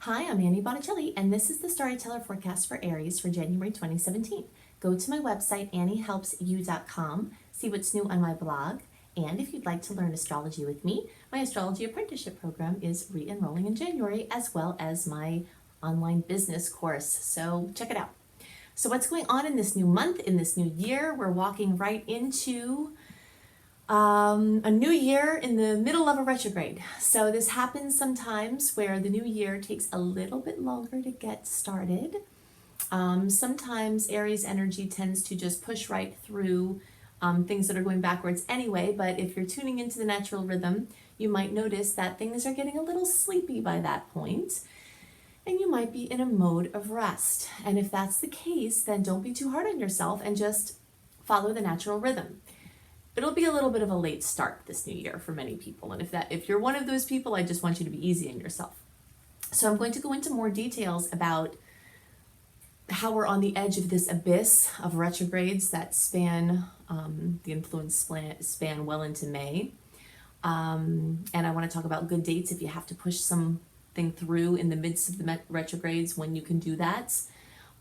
Hi, I'm Annie Botticelli, and this is the Storyteller Forecast for Aries for January 2017. Go to my website, anniehelpsyou.com, see what's new on my blog, and if you'd like to learn astrology with me, my astrology apprenticeship program is re-enrolling in January, as well as my online business course, so check it out. So what's going on in this new month, in this new year? We're walking right into a new year in the middle of a retrograde. So this happens sometimes where the new year takes a little bit longer to get started. Sometimes Aries energy tends to just push right through things that are going backwards anyway, but if you're tuning into the natural rhythm, you might notice that things are getting a little sleepy by that point, and you might be in a mode of rest. And if that's the case, then don't be too hard on yourself and just follow the natural rhythm. It'll be a little bit of a late start this new year for many people. And if you're one of those people, I just want you to be easy on yourself. So I'm going to go into more details about how we're on the edge of this abyss of retrogrades that span, the influence span well into May. And I want to talk about good dates if you have to push something through in the midst of the retrogrades, when you can do that.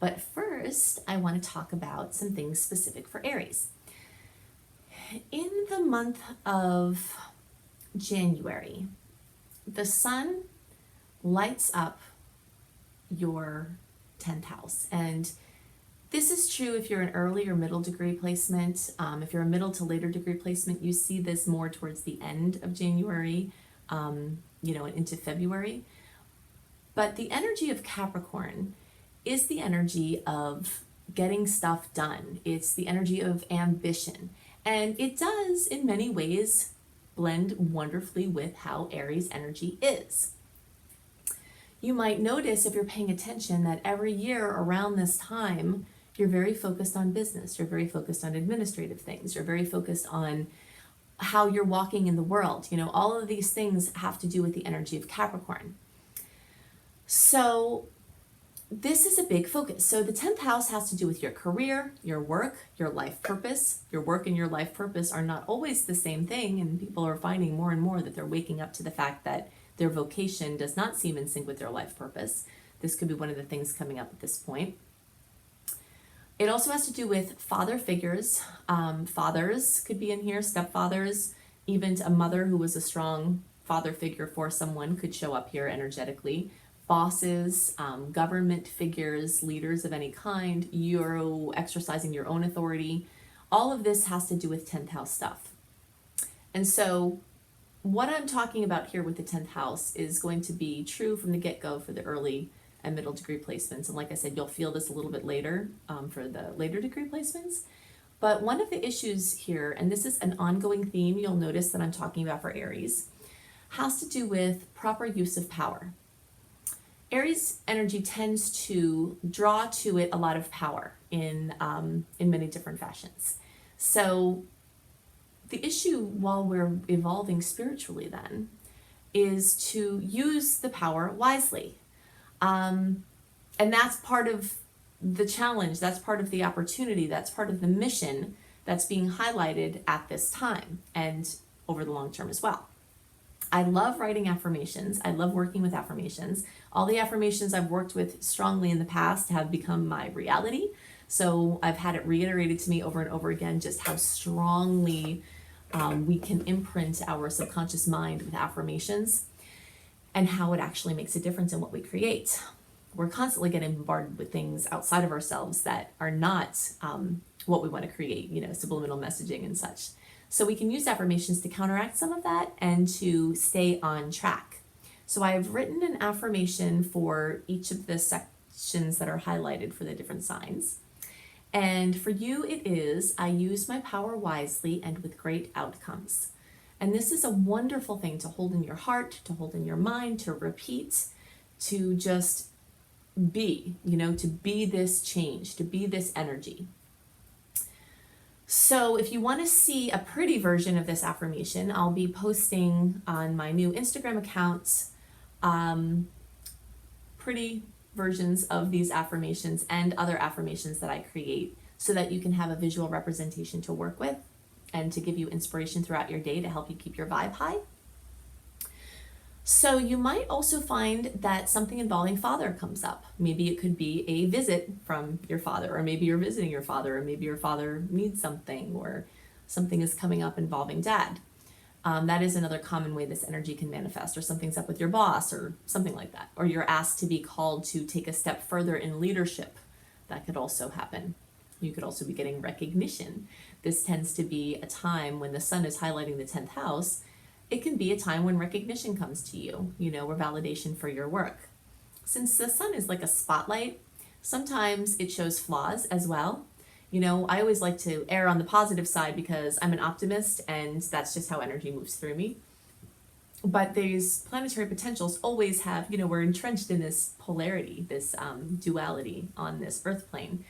But first, I want to talk about some things specific for Aries. In the month of January, the sun lights up your 10th house. And this is true if you're an early or middle degree placement. If you're a middle to later degree placement, you see this more towards the end of January, into February. But the energy of Capricorn is the energy of getting stuff done. It's the energy of ambition. And it does, in many ways, blend wonderfully with how Aries energy is. You might notice, if you're paying attention, that every year around this time, you're very focused on business. You're very focused on administrative things. You're very focused on how you're walking in the world. All of these things have to do with the energy of Capricorn. So this is a big focus. So the 10th house has to do with your career, your work, your life purpose. Your work and your life purpose are not always the same thing, and people are finding more and more that they're waking up to the fact that their vocation does not seem in sync with their life purpose. This could be one of the things coming up at this point. It also has to do with father figures. Fathers could be in here, stepfathers, even a mother who was a strong father figure for someone could show up here energetically. Bosses, government figures, leaders of any kind, you're exercising your own authority. All of this has to do with 10th house stuff. And so what I'm talking about here with the 10th house is going to be true from the get-go for the early and middle degree placements. And like I said, you'll feel this a little bit later for the later degree placements. But one of the issues here, and this is an ongoing theme you'll notice that I'm talking about for Aries, has to do with proper use of power. Aries energy tends to draw to it a lot of power in many different fashions. So the issue while we're evolving spiritually then is to use the power wisely. And that's part of the challenge, that's part of the opportunity, that's part of the mission that's being highlighted at this time and over the long term as well. I love writing affirmations. I love working with affirmations. All the affirmations I've worked with strongly in the past have become my reality. So I've had it reiterated to me over and over again just how strongly we can imprint our subconscious mind with affirmations and how it actually makes a difference in what we create. We're constantly getting bombarded with things outside of ourselves that are not what we want to create, subliminal messaging and such. So we can use affirmations to counteract some of that and to stay on track. So I've written an affirmation for each of the sections that are highlighted for the different signs. And for you, it is, I use my power wisely and with great outcomes. And this is a wonderful thing to hold in your heart, to hold in your mind, to repeat, to just be, to be this change, to be this energy. So if you want to see a pretty version of this affirmation, I'll be posting on my new Instagram account pretty versions of these affirmations and other affirmations that I create so that you can have a visual representation to work with and to give you inspiration throughout your day to help you keep your vibe high. So you might also find that something involving father comes up. Maybe it could be a visit from your father, or maybe you're visiting your father, or maybe your father needs something, or something is coming up involving dad. That is another common way this energy can manifest, or something's up with your boss, or something like that. Or you're asked to be called to take a step further in leadership. That could also happen. You could also be getting recognition. This tends to be a time when the sun is highlighting the 10th house. It can be a time when recognition comes to you, or validation for your work. Since the sun is like a spotlight, sometimes it shows flaws as well. I always like to err on the positive side because I'm an optimist and that's just how energy moves through me. But these planetary potentials always have, we're entrenched in this polarity, this duality on this earth plane.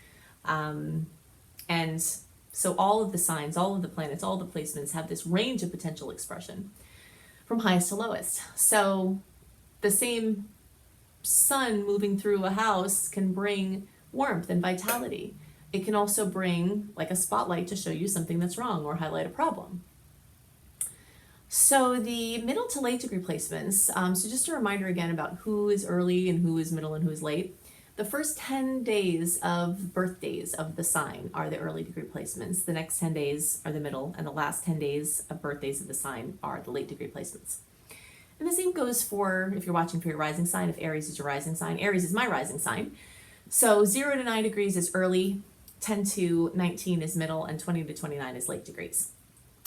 And so all of the signs, all of the planets, all the placements have this range of potential expression from highest to lowest. So the same sun moving through a house can bring warmth and vitality. It can also bring like a spotlight to show you something that's wrong or highlight a problem. So the middle to late degree placements, so just a reminder again about who is early and who is middle and who is late. The first 10 days of birthdays of the sign are the early degree placements. The next 10 days are the middle, and the last 10 days of birthdays of the sign are the late degree placements. And the same goes for if you're watching for your rising sign, if Aries is your rising sign. Aries is my rising sign. So 0 to 9 degrees is early, 10 to 19 is middle, and 20 to 29 is late degrees.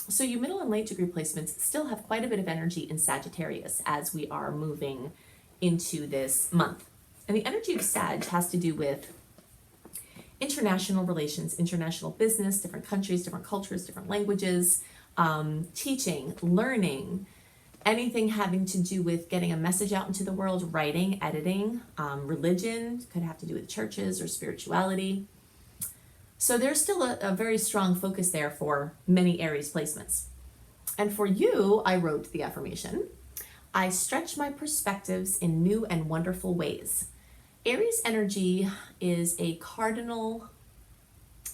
So you middle and late degree placements still have quite a bit of energy in Sagittarius as we are moving into this month. And the energy of Sag has to do with international relations, international business, different countries, different cultures, different languages, teaching, learning, anything having to do with getting a message out into the world, writing, editing, religion, could have to do with churches or spirituality. So there's still a very strong focus there for many Aries placements. And for you, I wrote the affirmation, I stretch my perspectives in new and wonderful ways. Aries energy is a cardinal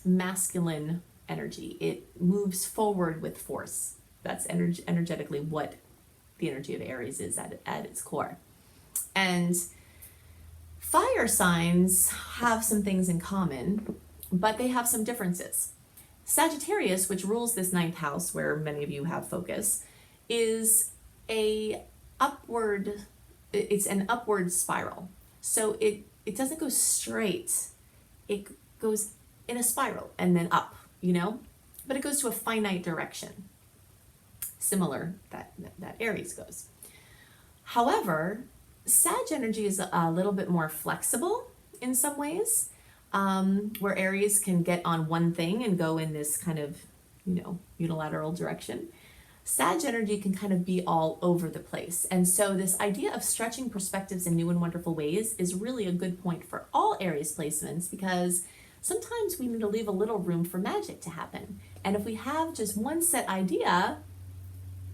masculine energy. It moves forward with force. That's energetically what the energy of Aries is at its core. And fire signs have some things in common, but they have some differences. Sagittarius, which rules this 9th house where many of you have focus, is it's an upward spiral. So it doesn't go straight. It goes in a spiral and then up, but it goes to a finite direction. Similar that Aries goes. However, Sag energy is a little bit more flexible in some ways, where Aries can get on one thing and go in this kind of, unilateral direction. Sag energy can kind of be all over the place. And so this idea of stretching perspectives in new and wonderful ways is really a good point for all Aries placements, because sometimes we need to leave a little room for magic to happen. And if we have just one set idea,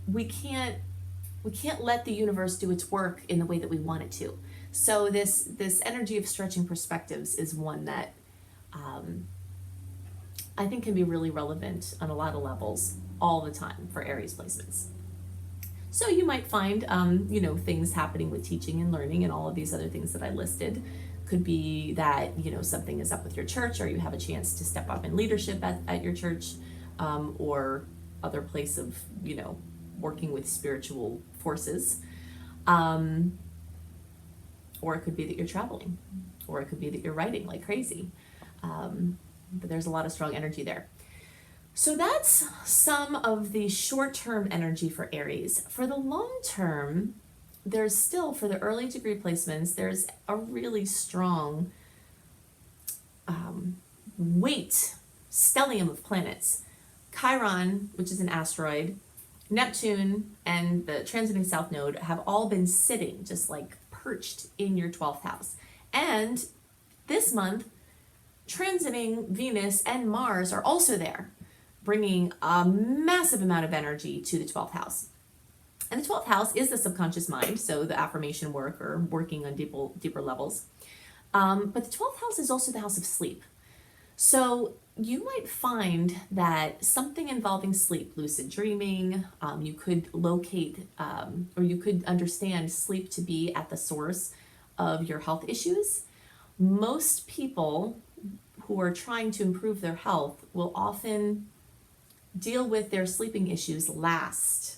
we can't let the universe do its work in the way that we want it to. So this energy of stretching perspectives is one that I think can be really relevant on a lot of levels all the time for Aries placements. So you might find, things happening with teaching and learning and all of these other things that I listed. Could be that, something is up with your church, or you have a chance to step up in leadership at your church, or other place of, working with spiritual forces. Or it could be that you're traveling, or it could be that you're writing like crazy. But there's a lot of strong energy there. So that's some of the short-term energy for Aries. For the long-term, there's still, for the early degree placements, there's a really strong weight, stellium of planets. Chiron, which is an asteroid, Neptune, and the transiting south node have all been sitting, just like perched in your 12th house. And this month, transiting Venus and Mars are also there, bringing a massive amount of energy to the 12th house. And the 12th house is the subconscious mind, so the affirmation work or working on deeper levels. But the 12th house is also the house of sleep. So you might find that something involving sleep, lucid dreaming, you could locate or you could understand sleep to be at the source of your health issues. Most people who are trying to improve their health will often deal with their sleeping issues last.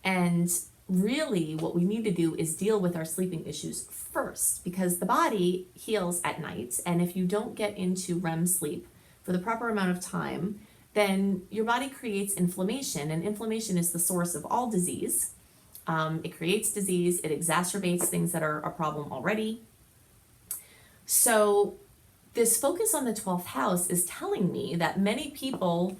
And really, what we need to do is deal with our sleeping issues first, because the body heals at night. And if you don't get into REM sleep for the proper amount of time, then your body creates inflammation, and inflammation is the source of all disease. It creates disease, it exacerbates things that are a problem already. So this focus on the 12th house is telling me that many people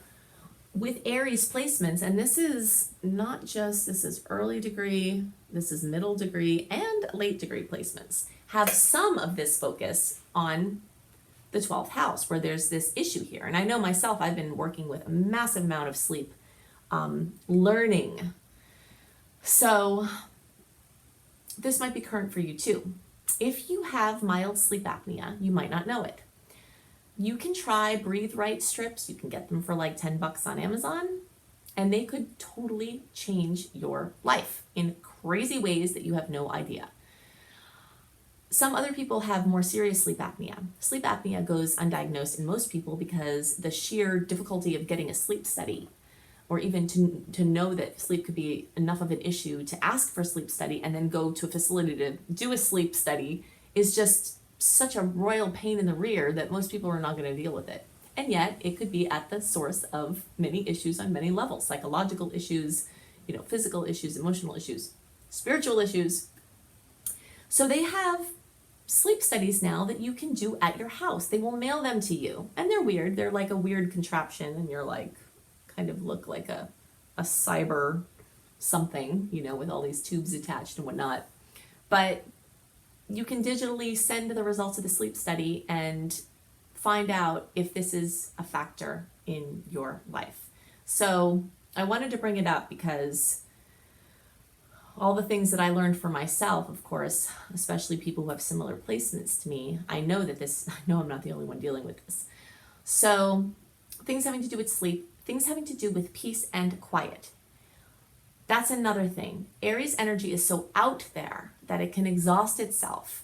with Aries placements, and this is not just, this is early degree, this is middle degree, and late degree placements, have some of this focus on the 12th house, where there's this issue here. And I know myself, I've been working with a massive amount of sleep learning. So this might be current for you too. If you have mild sleep apnea, you might not know it. You can try Breathe Right strips. You can get them for like $10 on Amazon, and they could totally change your life in crazy ways that you have no idea. Some other people have more serious sleep apnea. Sleep apnea goes undiagnosed in most people because the sheer difficulty of getting a sleep study, or even to know that sleep could be enough of an issue to ask for a sleep study and then go to a facility to do a sleep study, is just such a royal pain in the rear that most people are not going to deal with it. And yet it could be at the source of many issues on many levels: psychological issues, physical issues, emotional issues, spiritual issues. So they have sleep studies now that you can do at your house. They will mail them to you, and they're weird. They're like a weird contraption, and you're like, kind of look like a cyber something, with all these tubes attached and whatnot. But you can digitally send the results of the sleep study and find out if this is a factor in your life. So I wanted to bring it up because all the things that I learned for myself, of course, especially people who have similar placements to me, I know I'm not the only one dealing with this. So things having to do with sleep, things having to do with peace and quiet. That's another thing. Aries energy is so out there that it can exhaust itself.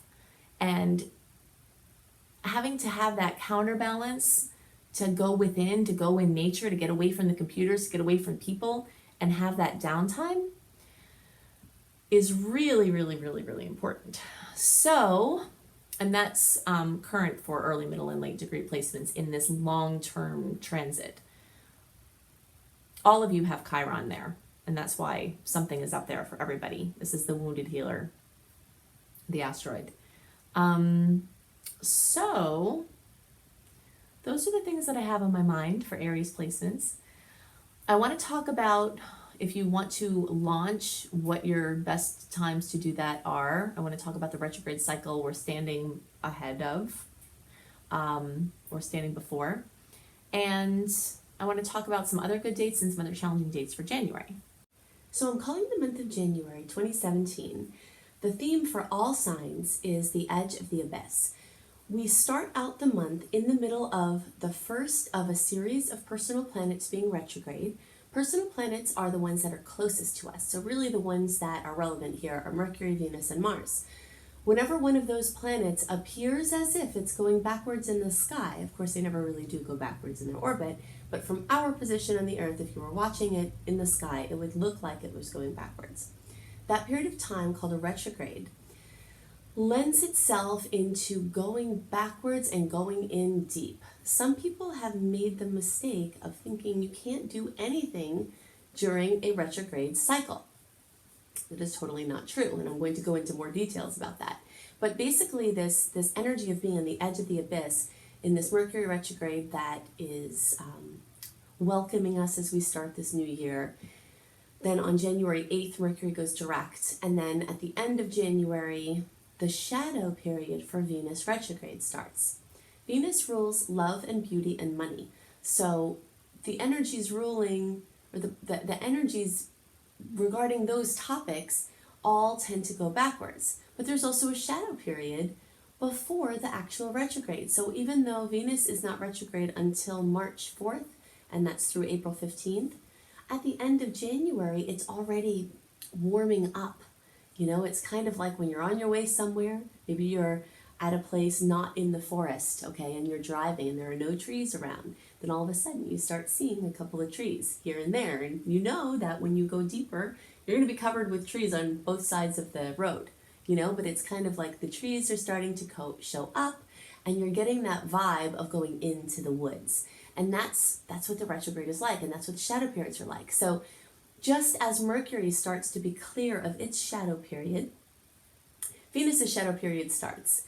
And having to have that counterbalance to go within, to go in nature, to get away from the computers, to get away from people, and have that downtime is really, really, really, really important. So, and that's current for early, middle, and late degree placements in this long-term transit. All of you have Chiron there, and that's why something is up there for everybody. This is the wounded healer, the asteroid. So those are the things that I have on my mind for Aries placements. I want to talk about, if you want to launch, what your best times to do that are. I want to talk about the retrograde cycle we're standing ahead of, or standing before. And I want to talk about some other good dates and some other challenging dates for January. So I'm calling the month of January 2017. The theme for all signs is the edge of the abyss. We start out the month in the middle of the first of a series of personal planets being retrograde. Personal planets are the ones that are closest to us. So really the ones that are relevant here are Mercury, Venus, and Mars. Whenever one of those planets appears as if it's going backwards in the sky, of course they never really do go backwards in their orbit, but from our position on the Earth, if you were watching it in the sky, it would look like it was going backwards. That period of time, called a retrograde, lends itself into going backwards and going in deep. Some people have made the mistake of thinking you can't do anything during a retrograde cycle. That is totally not true, and I'm going to go into more details about that. But basically this energy of being on the edge of the abyss in this Mercury retrograde that is welcoming us as we start this new year. Then on January 8th, Mercury goes direct, and then at the end of January, the shadow period for Venus retrograde starts. Venus rules love and beauty and money. So the energies ruling, or the energies regarding those topics all tend to go backwards. But there's also a shadow period before the actual retrograde. So even though Venus is not retrograde until March 4th, and that's through April 15th, at the end of January, it's already warming up. You know, it's kind of like when you're on your way somewhere, maybe you're at a place not in the forest, okay, and you're driving and there are no trees around, then all of a sudden you start seeing a couple of trees here and there, and you know that when you go deeper, you're going to be covered with trees on both sides of the road, you know, but it's kind of like the trees are starting to show up, and you're getting that vibe of going into the woods. And that's what the retrograde is like, and that's what the shadow periods are like. So just as Mercury starts to be clear of its shadow period, Venus's shadow period starts.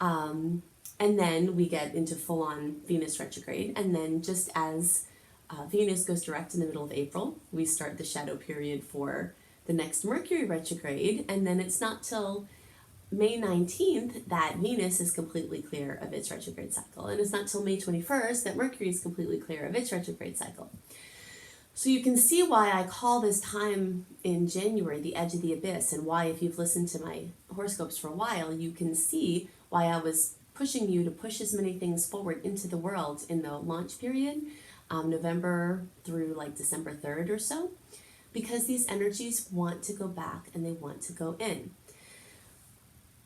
And then we get into full-on Venus retrograde. And then just as Venus goes direct in the middle of April, we start the shadow period for the next Mercury retrograde. And then it's not till May 19th that Venus is completely clear of its retrograde cycle. And it's not till May 21st that Mercury is completely clear of its retrograde cycle. So you can see why I call this time in January the edge of the abyss, and why, if you've listened to my horoscopes for a while, you can see why I was pushing you to push as many things forward into the world in the launch period, November through like December 3rd or so, because these energies want to go back and they want to go in.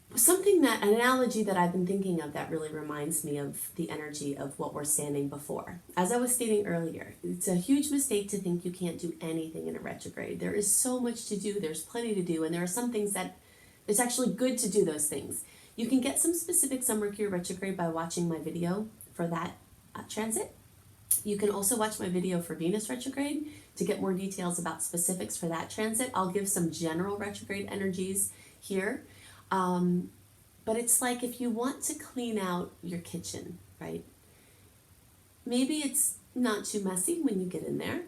An analogy that I've been thinking of that really reminds me of the energy of what we're standing before. As I was stating earlier, it's a huge mistake to think you can't do anything in a retrograde. There is so much to do, there's plenty to do, and there are some things that it's actually good to do those things. You can get some specifics on Mercury retrograde by watching my video for that transit. You can also watch my video for Venus retrograde to get more details about specifics for that transit. I'll give some general retrograde energies here. But it's like if you want to clean out your kitchen, right? Maybe it's not too messy when you get in there.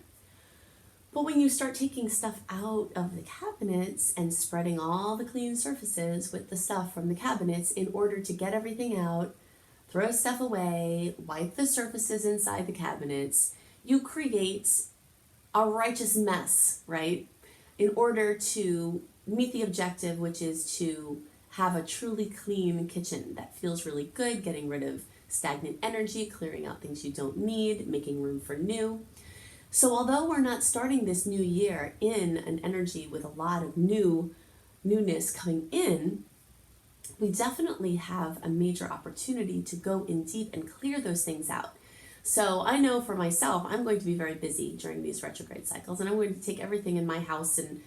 But when you start taking stuff out of the cabinets and spreading all the clean surfaces with the stuff from the cabinets in order to get everything out, throw stuff away, wipe the surfaces inside the cabinets, you create a righteous mess, right? In order to meet the objective, which is to have a truly clean kitchen that feels really good, getting rid of stagnant energy, clearing out things you don't need, making room for new. So although we're not starting this new year in an energy with a lot of newness coming in, we definitely have a major opportunity to go in deep and clear those things out. So I know for myself, I'm going to be very busy during these retrograde cycles, and I'm going to take everything in my house and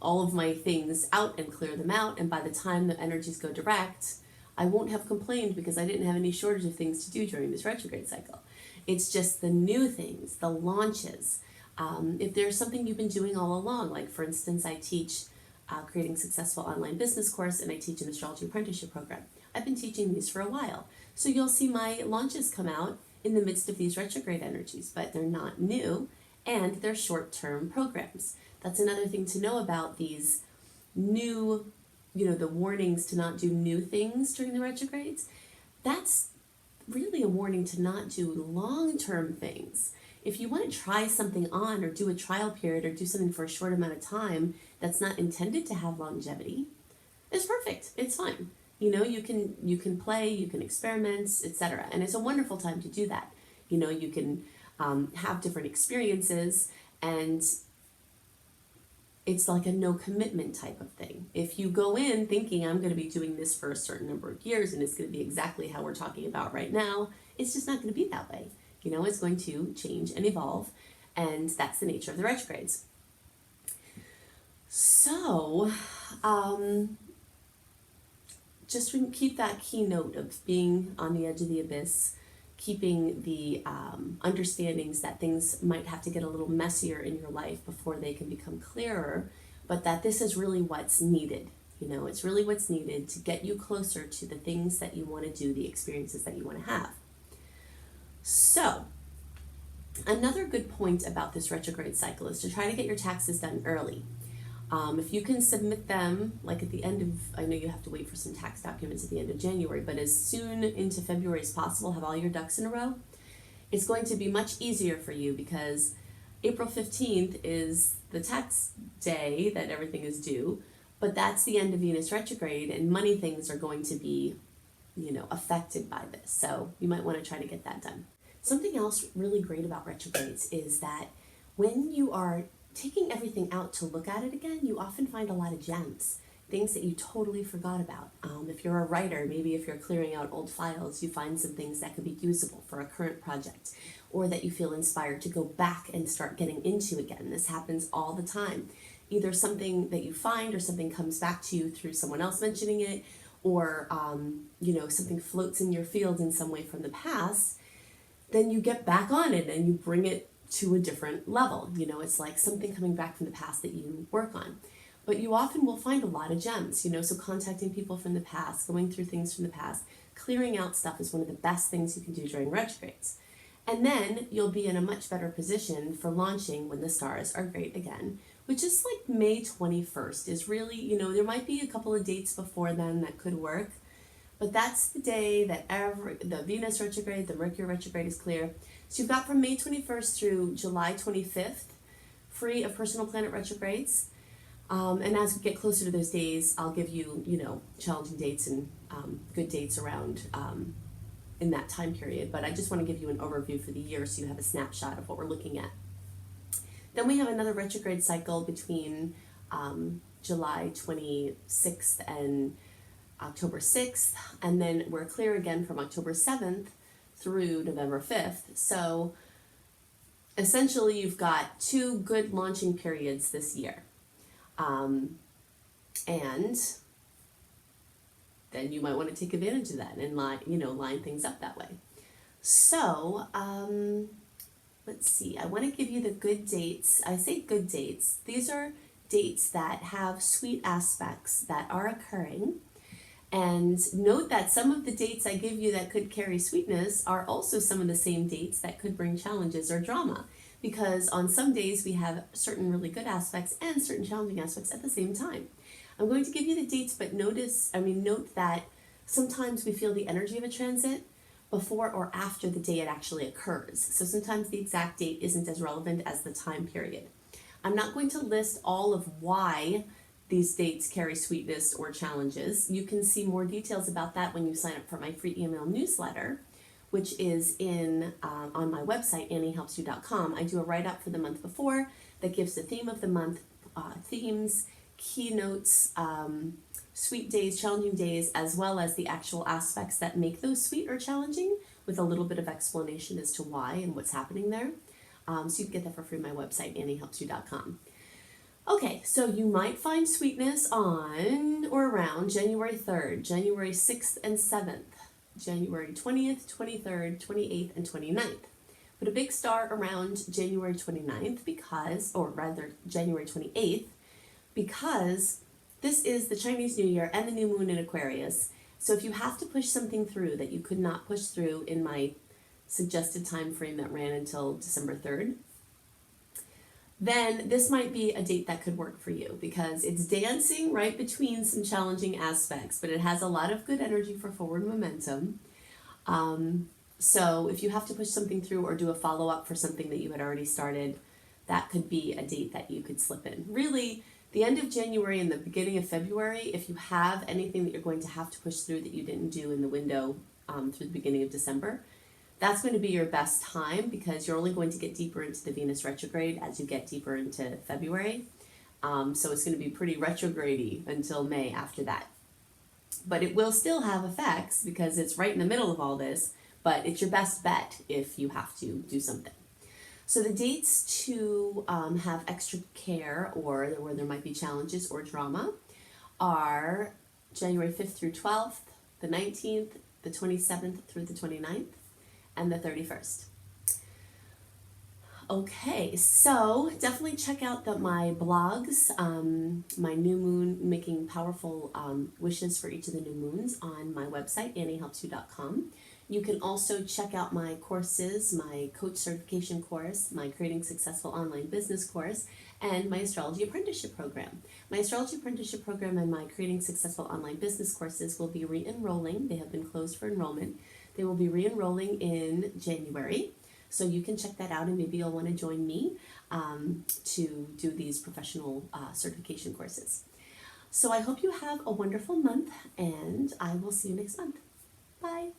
all of my things out and clear them out. And by the time the energies go direct, I won't have complained because I didn't have any shortage of things to do during this retrograde cycle. It's just the new things, the launches. If there's something you've been doing all along, like for instance, I teach Creating Successful Online Business course, and I teach an astrology apprenticeship program. I've been teaching these for a while. So you'll see my launches come out in the midst of these retrograde energies, but they're not new, and they're short-term programs. That's another thing to know about these new, the warnings to not do new things during the retrogrades. That's really a warning to not do long-term things. If you want to try something on or do a trial period or do something for a short amount of time that's not intended to have longevity, it's perfect. It's fine. You can play, you can experiment, etc. And it's a wonderful time to do that. You can have different experiences, and it's like a no commitment type of thing. If you go in thinking I'm going to be doing this for a certain number of years and it's going to be exactly how we're talking about right now, it's just not going to be that way. It's going to change and evolve, and that's the nature of the retrogrades. So, just keep that keynote of being on the edge of the abyss, keeping the understandings that things might have to get a little messier in your life before they can become clearer, but that this is really what's needed. It's really what's needed to get you closer to the things that you want to do, the experiences that you want to have. So, another good point about this retrograde cycle is to try to get your taxes done early. If you can submit them, like at the end of, I know you have to wait for some tax documents at the end of January, but as soon into February as possible, have all your ducks in a row, it's going to be much easier for you because April 15th is the tax day that everything is due, but that's the end of Venus retrograde, and money things are going to be affected by this. So you might want to try to get that done. Something else really great about retrogrades is that when you are taking everything out to look at it again, you often find a lot of gems, things that you totally forgot about. If you're a writer, maybe if you're clearing out old files, you find some things that could be usable for a current project, or that you feel inspired to go back and start getting into again. This happens all the time. Either something that you find or something comes back to you through someone else mentioning it, or something floats in your field in some way from the past, then you get back on it and you bring it to a different level. It's like something coming back from the past that you work on. But you often will find a lot of gems, so contacting people from the past, going through things from the past, clearing out stuff is one of the best things you can do during retrogrades. And then you'll be in a much better position for launching when the stars are great again, which is like May 21st is really, there might be a couple of dates before then that could work, but that's the day that the Venus retrograde, the Mercury retrograde is clear. So you've got from May 21st through July 25th, free of personal planet retrogrades. And as we get closer to those days, I'll give you, challenging dates and good dates around in that time period. But I just want to give you an overview for the year so you have a snapshot of what we're looking at. Then we have another retrograde cycle between July 26th and October 6th, and then we're clear again from October 7th through November 5th. So essentially you've got 2 good launching periods this year. And then you might want to take advantage of that and line things up that way. So, let's see, I want to give you the good dates. I say good dates. These are dates that have sweet aspects that are occurring. And note that some of the dates I give you that could carry sweetness are also some of the same dates that could bring challenges or drama. Because on some days we have certain really good aspects and certain challenging aspects at the same time. I'm going to give you the dates, but note that sometimes we feel the energy of a transit before or after the day it actually occurs. So sometimes the exact date isn't as relevant as the time period. I'm not going to list all of why these dates carry sweetness or challenges. You can see more details about that when you sign up for my free email newsletter, which is on my website, anniehelpsyou.com. I do a write-up for the month before that gives the theme of the month, themes, keynotes, sweet days, challenging days, as well as the actual aspects that make those sweet or challenging, with a little bit of explanation as to why and what's happening there. So you can get that for free on my website, anniehelpsyou.com. Okay, so you might find sweetness on or around January 3rd, January 6th and 7th, January 20th, 23rd, 28th, and 29th. Put a big star around January 29th January 28th, because this is the Chinese New Year and the new moon in Aquarius. So if you have to push something through that you could not push through in my suggested time frame that ran until December 3rd, then this might be a date that could work for you, because it's dancing right between some challenging aspects, but it has a lot of good energy for forward momentum. So if you have to push something through or do a follow-up for something that you had already started, that could be a date that you could slip in. Really, the end of January and the beginning of February, if you have anything that you're going to have to push through that you didn't do in the window through the beginning of December, that's going to be your best time, because you're only going to get deeper into the Venus retrograde as you get deeper into February. So it's going to be pretty retrograde-y until May after that. But it will still have effects because it's right in the middle of all this, but it's your best bet if you have to do something. So the dates to have extra care or where there might be challenges or drama are January 5th through 12th, the 19th, the 27th through the 29th, and the 31st. Okay, so definitely check out my blogs, my new moon, making powerful wishes for each of the new moons on my website, anniehelpsyou.com. You can also check out my courses, my coach certification course, my creating successful online business course, and my astrology apprenticeship program. My astrology apprenticeship program and my creating successful online business courses will be re-enrolling. They have been closed for enrollment. They will be re-enrolling in January. So you can check that out, and maybe you'll want to join me to do these professional certification courses. So I hope you have a wonderful month, and I will see you next month. Bye.